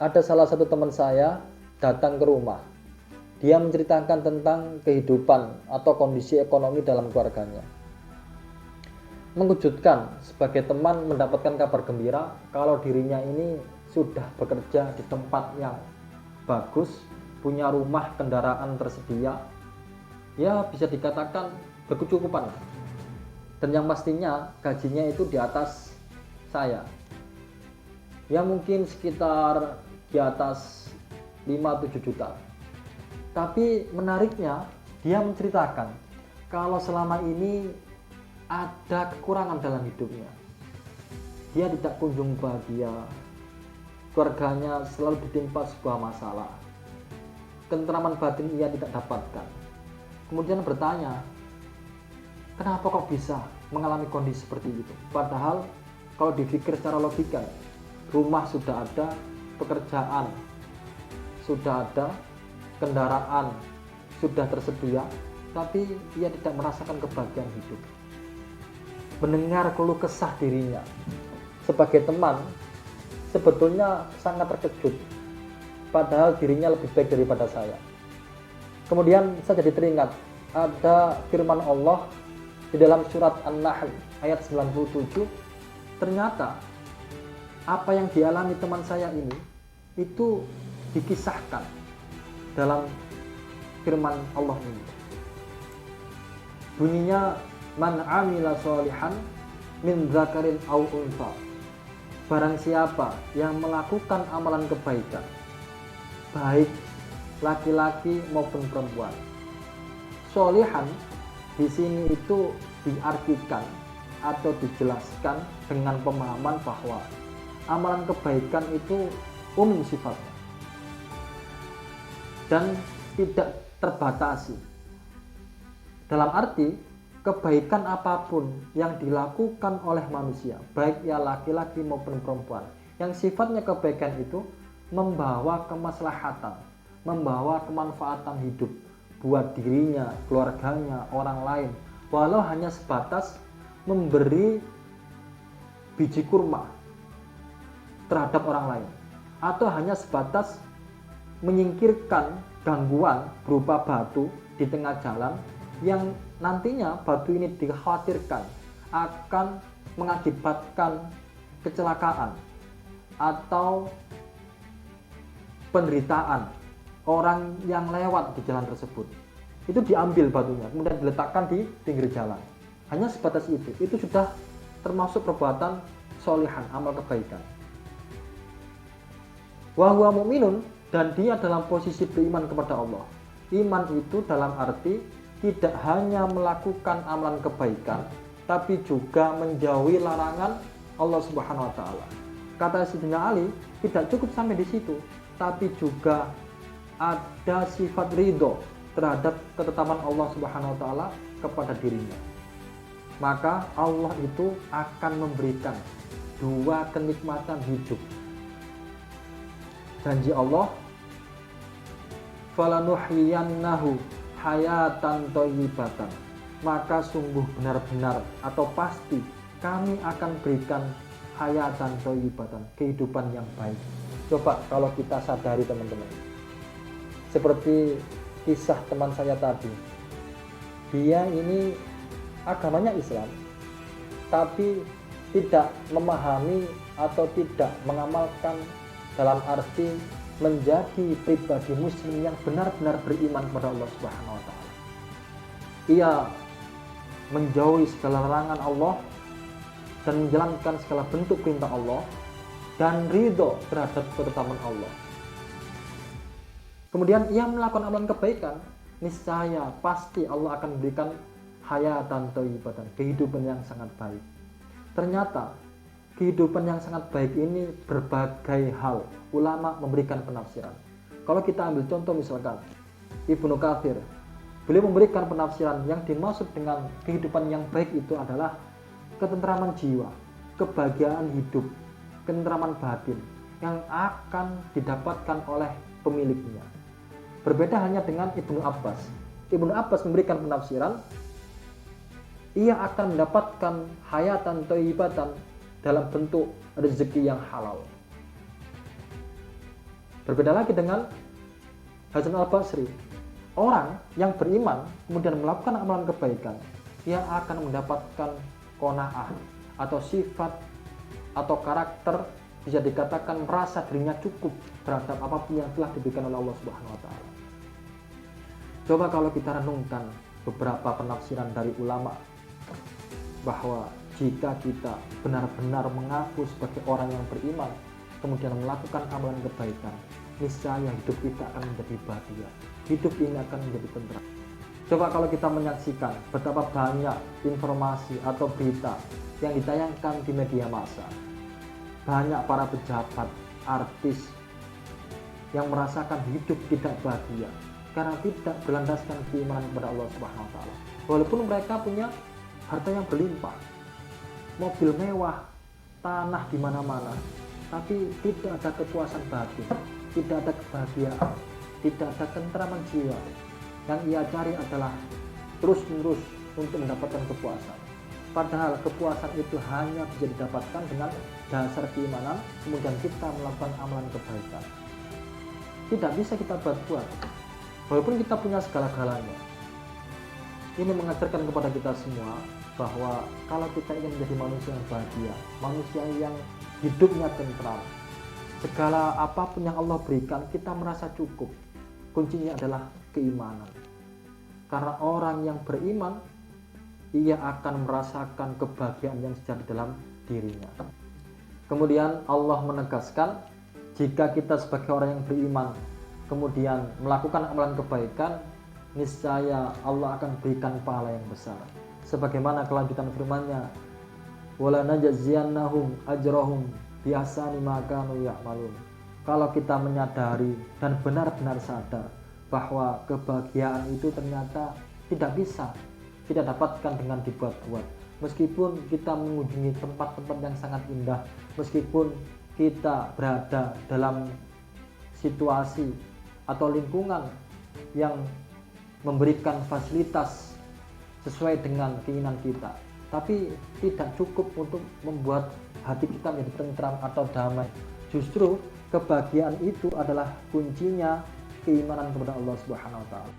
ada salah satu teman saya datang ke rumah. Dia menceritakan tentang kehidupan atau kondisi ekonomi dalam keluarganya. Mengejutkan, sebagai teman mendapatkan kabar gembira kalau dirinya ini sudah bekerja di tempat yang bagus, punya rumah, kendaraan tersedia, ya bisa dikatakan berkecukupan. Dan yang pastinya gajinya itu di atas saya, ya mungkin sekitar di atas 5-7 juta. Tapi menariknya, dia menceritakan kalau selama ini ada kekurangan dalam hidupnya. Dia tidak kunjung bahagia, keluarganya selalu ditimpa sebuah masalah, ketentraman batin ia tidak dapatkan. Kemudian bertanya, kenapa kok bisa mengalami kondisi seperti itu? Padahal kalau dipikir secara logika, rumah sudah ada, pekerjaan sudah ada, kendaraan sudah tersedia, tapi ia tidak merasakan kebahagiaan hidup. Mendengar keluh kesah dirinya sebagai teman, sebetulnya sangat terkejut, padahal dirinya lebih baik daripada saya. Kemudian saya jadi teringat ada firman Allah di dalam surat An-Nahl ayat 97. Ternyata apa yang dialami teman saya ini itu dikisahkan dalam firman Allah ini. Bunyinya, man amila sholihan min dzakarin aw untha. Barang siapa yang melakukan amalan kebaikan, baik laki-laki maupun perempuan. Sholihan di sini itu diartikan atau dijelaskan dengan pemahaman bahwa amalan kebaikan itu umum sifatnya dan tidak terbatasi. Dalam arti, kebaikan apapun yang dilakukan oleh manusia, baik ya laki-laki maupun perempuan, yang sifatnya kebaikan itu membawa kemaslahatan, membawa kemanfaatan hidup buat dirinya, keluarganya, orang lain, walau hanya sebatas memberi biji kurma terhadap orang lain, atau hanya sebatas menyingkirkan gangguan berupa batu di tengah jalan yang nantinya batu ini dikhawatirkan akan mengakibatkan kecelakaan atau penderitaan orang yang lewat di jalan tersebut. Itu diambil batunya, kemudian diletakkan di pinggir jalan. Hanya sebatas itu sudah termasuk perbuatan sholihan, amal kebaikan. Wa huwa mu'minun, dan dia dalam posisi beriman kepada Allah. Iman itu dalam arti tidak hanya melakukan amalan kebaikan, tapi juga menjauhi larangan Allah Subhanahu wa taala. Kata Sayyidina Ali, tidak cukup sampai di situ, tapi juga ada sifat ridho terhadap ketetapan Allah Subhanahu wa taala kepada dirinya. Maka Allah itu akan memberikan dua kenikmatan hidup. Janji Allah, falanuhyiyannahu hayatan thayyibatan, maka sungguh benar-benar atau pasti kami akan berikan hayatan thayyibatan, kehidupan yang baik. Coba kalau kita sadari teman-teman, seperti kisah teman saya tadi, dia ini agamanya Islam, tapi tidak memahami atau tidak mengamalkan dalam arti menjadi pribadi muslim yang benar-benar beriman kepada Allah Subhanahu wa taala. Ia menjauhi segala larangan Allah dan menjalankan segala bentuk perintah Allah dan ridho terhadap ketetapan Allah. Kemudian ia melakukan amalan kebaikan, niscaya pasti Allah akan memberikan hayatan thayyibatan, kehidupan yang sangat baik. Ternyata kehidupan yang sangat baik ini berbagai hal ulama memberikan penafsiran. Kalau kita ambil contoh misalkan Ibnu Katsir, beliau memberikan penafsiran yang dimaksud dengan kehidupan yang baik itu adalah ketentraman jiwa, kebahagiaan hidup, ketentraman batin yang akan didapatkan oleh pemiliknya. Berbeda hanya dengan Ibnu Abbas. Ibnu Abbas memberikan penafsiran, ia akan mendapatkan hayatan thayyibatan dalam bentuk rezeki yang halal. Berbeda lagi dengan Hasan al-Basri. Orang yang beriman kemudian melakukan amalan kebaikan, dia akan mendapatkan qanaah atau sifat atau karakter, bisa dikatakan merasa dirinya cukup terhadap apapun yang telah diberikan oleh Allah Subhanahu wa taala. Coba kalau kita renungkan beberapa penafsiran dari ulama, bahwa jika kita benar-benar mengaku sebagai orang yang beriman kemudian melakukan amalan kebaikan, niscaya hidup kita akan menjadi bahagia, hidup ini akan menjadi tentram. Coba kalau kita menyaksikan betapa banyak informasi atau berita yang ditayangkan di media massa, banyak para pejabat, artis yang merasakan hidup tidak bahagia karena tidak berlandaskan keimanan kepada Allah Subhanahu wa taala. Walaupun mereka punya harta yang berlimpah, mobil mewah, tanah di mana-mana, tapi tidak ada kepuasan batin, tidak ada kebahagiaan, tidak ada ketentraman jiwa. Yang ia cari adalah terus-menerus untuk mendapatkan kepuasan. Padahal kepuasan itu hanya bisa didapatkan dengan dasar keimanan, kemudian kita melakukan amalan kebaikan. Tidak bisa kita buat-buat, walaupun kita punya segala-galanya. Ini mengajarkan kepada kita semua bahwa kalau kita ingin menjadi manusia yang bahagia, manusia yang hidupnya tentram, segala apapun yang Allah berikan kita merasa cukup. Kuncinya adalah keimanan. Karena orang yang beriman, ia akan merasakan kebahagiaan yang sejati dalam dirinya. Kemudian Allah menegaskan, jika kita sebagai orang yang beriman kemudian melakukan amalan kebaikan, niscaya Allah akan berikan pahala yang besar. Sebagaimana kelanjutan firman-Nya, wala najziyannahum ajrahum biahsani ma kanu ya'malun. Kalau kita menyadari dan benar-benar sadar bahwa kebahagiaan itu ternyata tidak bisa kita dapatkan dengan dibuat-buat. Meskipun kita mengunjungi tempat-tempat yang sangat indah, meskipun kita berada dalam situasi atau lingkungan yang memberikan fasilitas sesuai dengan keinginan kita, tapi tidak cukup untuk membuat hati kita menjadi tentram atau damai. Justru kebahagiaan itu adalah kuncinya keimanan kepada Allah Subhanahu wa taala.